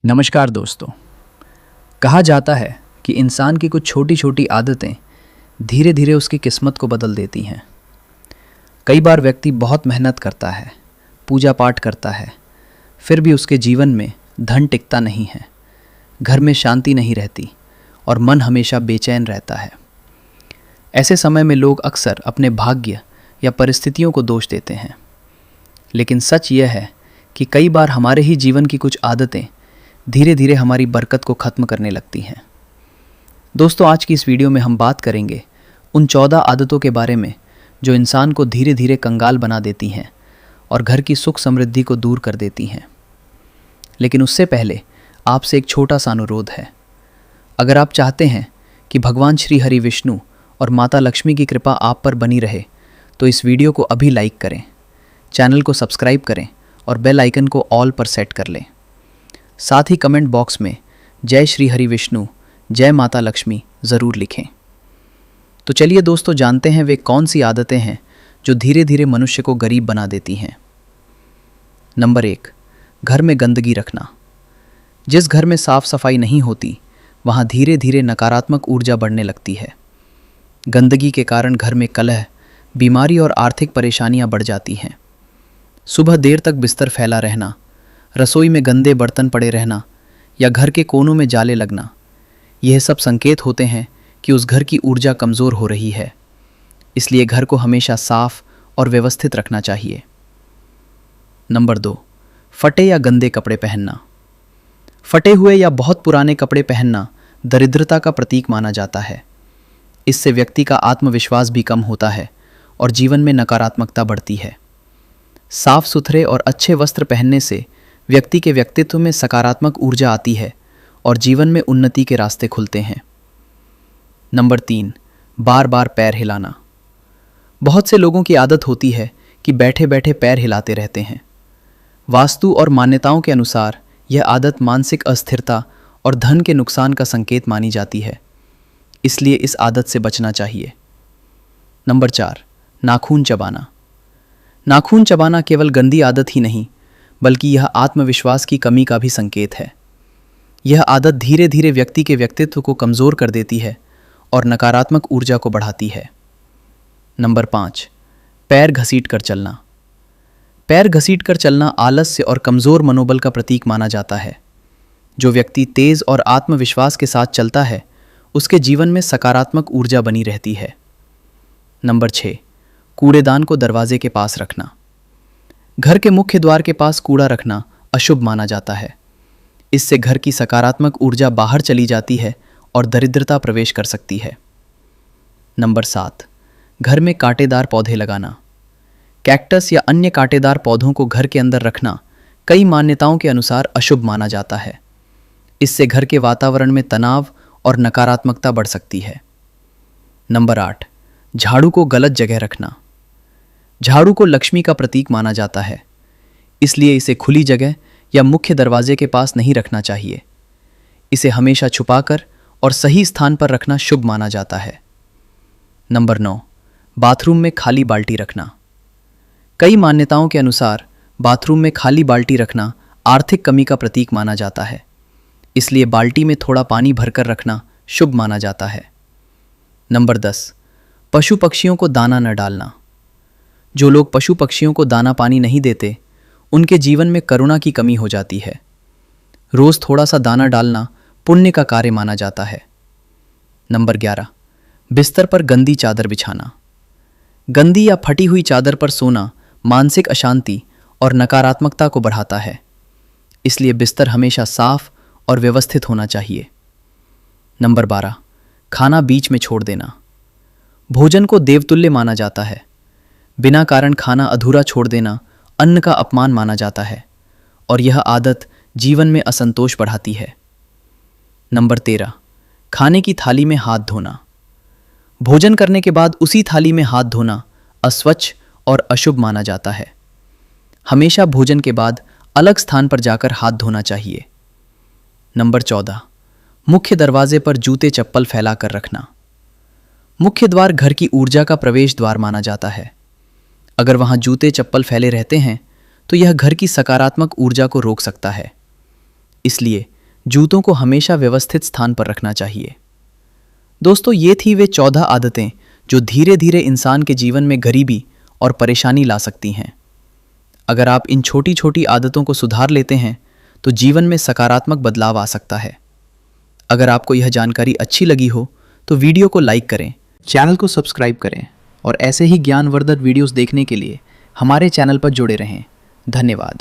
नमस्कार दोस्तों। कहा जाता है कि इंसान की कुछ छोटी छोटी आदतें धीरे धीरे उसकी किस्मत को बदल देती हैं। कई बार व्यक्ति बहुत मेहनत करता है, पूजा पाठ करता है, फिर भी उसके जीवन में धन टिकता नहीं है, घर में शांति नहीं रहती और मन हमेशा बेचैन रहता है। ऐसे समय में लोग अक्सर अपने भाग्य या परिस्थितियों को दोष देते हैं, लेकिन सच यह है कि कई बार हमारे ही जीवन की कुछ आदतें धीरे धीरे हमारी बरकत को ख़त्म करने लगती हैं। दोस्तों, आज की इस वीडियो में हम बात करेंगे उन 14 आदतों के बारे में जो इंसान को धीरे धीरे कंगाल बना देती हैं और घर की सुख समृद्धि को दूर कर देती हैं। लेकिन उससे पहले आपसे एक छोटा सा अनुरोध है। अगर आप चाहते हैं कि भगवान श्री हरि विष्णु और माता लक्ष्मी की कृपा आप पर बनी रहे तो इस वीडियो को अभी लाइक करें, चैनल को सब्सक्राइब करें और बेल आइकन को ऑल पर सेट कर लें। साथ ही कमेंट बॉक्स में जय श्री हरि विष्णु, जय माता लक्ष्मी ज़रूर लिखें। तो चलिए दोस्तों, जानते हैं वे कौन सी आदतें हैं जो धीरे धीरे मनुष्य को गरीब बना देती हैं। नंबर 1, घर में गंदगी रखना। जिस घर में साफ सफाई नहीं होती वहाँ धीरे धीरे नकारात्मक ऊर्जा बढ़ने लगती है। गंदगी के कारण घर में कलह, बीमारी और आर्थिक परेशानियाँ बढ़ जाती हैं। सुबह देर तक बिस्तर फैला रहना, रसोई में गंदे बर्तन पड़े रहना या घर के कोनों में जाले लगना, यह सब संकेत होते हैं कि उस घर की ऊर्जा कमज़ोर हो रही है। इसलिए घर को हमेशा साफ और व्यवस्थित रखना चाहिए। नंबर 2, फटे या गंदे कपड़े पहनना। फटे हुए या बहुत पुराने कपड़े पहनना दरिद्रता का प्रतीक माना जाता है। इससे व्यक्ति का आत्मविश्वास भी कम होता है और जीवन में नकारात्मकता बढ़ती है। साफ सुथरे और अच्छे वस्त्र पहनने से व्यक्ति के व्यक्तित्व में सकारात्मक ऊर्जा आती है और जीवन में उन्नति के रास्ते खुलते हैं। नंबर 3, बार बार पैर हिलाना। बहुत से लोगों की आदत होती है कि बैठे बैठे पैर हिलाते रहते हैं। वास्तु और मान्यताओं के अनुसार यह आदत मानसिक अस्थिरता और धन के नुकसान का संकेत मानी जाती है, इसलिए इस आदत से बचना चाहिए। नंबर 4, नाखून चबाना। नाखून चबाना केवल गंदी आदत ही नहीं बल्कि यह आत्मविश्वास की कमी का भी संकेत है। यह आदत धीरे धीरे व्यक्ति के व्यक्तित्व को कमज़ोर कर देती है और नकारात्मक ऊर्जा को बढ़ाती है। नंबर 5, पैर घसीट कर चलना। पैर घसीट कर चलना आलस्य और कमज़ोर मनोबल का प्रतीक माना जाता है। जो व्यक्ति तेज़ और आत्मविश्वास के साथ चलता है उसके जीवन में सकारात्मक ऊर्जा बनी रहती है। नंबर 6, कूड़ेदान को दरवाजे के पास रखना। घर के मुख्य द्वार के पास कूड़ा रखना अशुभ माना जाता है। इससे घर की सकारात्मक ऊर्जा बाहर चली जाती है और दरिद्रता प्रवेश कर सकती है। नंबर 7, घर में कांटेदार पौधे लगाना। कैक्टस या अन्य कांटेदार पौधों को घर के अंदर रखना कई मान्यताओं के अनुसार अशुभ माना जाता है। इससे घर के वातावरण में तनाव और नकारात्मकता बढ़ सकती है। नंबर 8, झाड़ू को गलत जगह रखना। झाड़ू को लक्ष्मी का प्रतीक माना जाता है, इसलिए इसे खुली जगह या मुख्य दरवाजे के पास नहीं रखना चाहिए। इसे हमेशा छुपाकर और सही स्थान पर रखना शुभ माना जाता है। नंबर 9, बाथरूम में खाली बाल्टी रखना। कई मान्यताओं के अनुसार बाथरूम में खाली बाल्टी रखना आर्थिक कमी का प्रतीक माना जाता है, इसलिए बाल्टी में थोड़ा पानी भरकर रखना शुभ माना जाता है। नंबर 10, पशु पक्षियों को दाना न डालना। जो लोग पशु पक्षियों को दाना पानी नहीं देते उनके जीवन में करुणा की कमी हो जाती है। रोज थोड़ा सा दाना डालना पुण्य का कार्य माना जाता है। नंबर 11, बिस्तर पर गंदी चादर बिछाना। गंदी या फटी हुई चादर पर सोना मानसिक अशांति और नकारात्मकता को बढ़ाता है, इसलिए बिस्तर हमेशा साफ और व्यवस्थित होना चाहिए। नंबर 12, खाना बीच में छोड़ देना। भोजन को देवतुल्य माना जाता है। बिना कारण खाना अधूरा छोड़ देना अन्न का अपमान माना जाता है और यह आदत जीवन में असंतोष बढ़ाती है। नंबर 13, खाने की थाली में हाथ धोना। भोजन करने के बाद उसी थाली में हाथ धोना अस्वच्छ और अशुभ माना जाता है। हमेशा भोजन के बाद अलग स्थान पर जाकर हाथ धोना चाहिए। नंबर 14, मुख्य दरवाजे पर जूते चप्पल फैलाकर रखना। मुख्य द्वार घर की ऊर्जा का प्रवेश द्वार माना जाता है। अगर वहां जूते चप्पल फैले रहते हैं तो यह घर की सकारात्मक ऊर्जा को रोक सकता है। इसलिए जूतों को हमेशा व्यवस्थित स्थान पर रखना चाहिए। दोस्तों, ये थी वे 14 आदतें जो धीरे धीरे इंसान के जीवन में गरीबी और परेशानी ला सकती हैं। अगर आप इन छोटी छोटी आदतों को सुधार लेते हैं तो जीवन में सकारात्मक बदलाव आ सकता है। अगर आपको यह जानकारी अच्छी लगी हो तो वीडियो को लाइक करें, चैनल को सब्सक्राइब करें और ऐसे ही ज्ञानवर्धक वीडियोस देखने के लिए हमारे चैनल पर जुड़े रहें। धन्यवाद।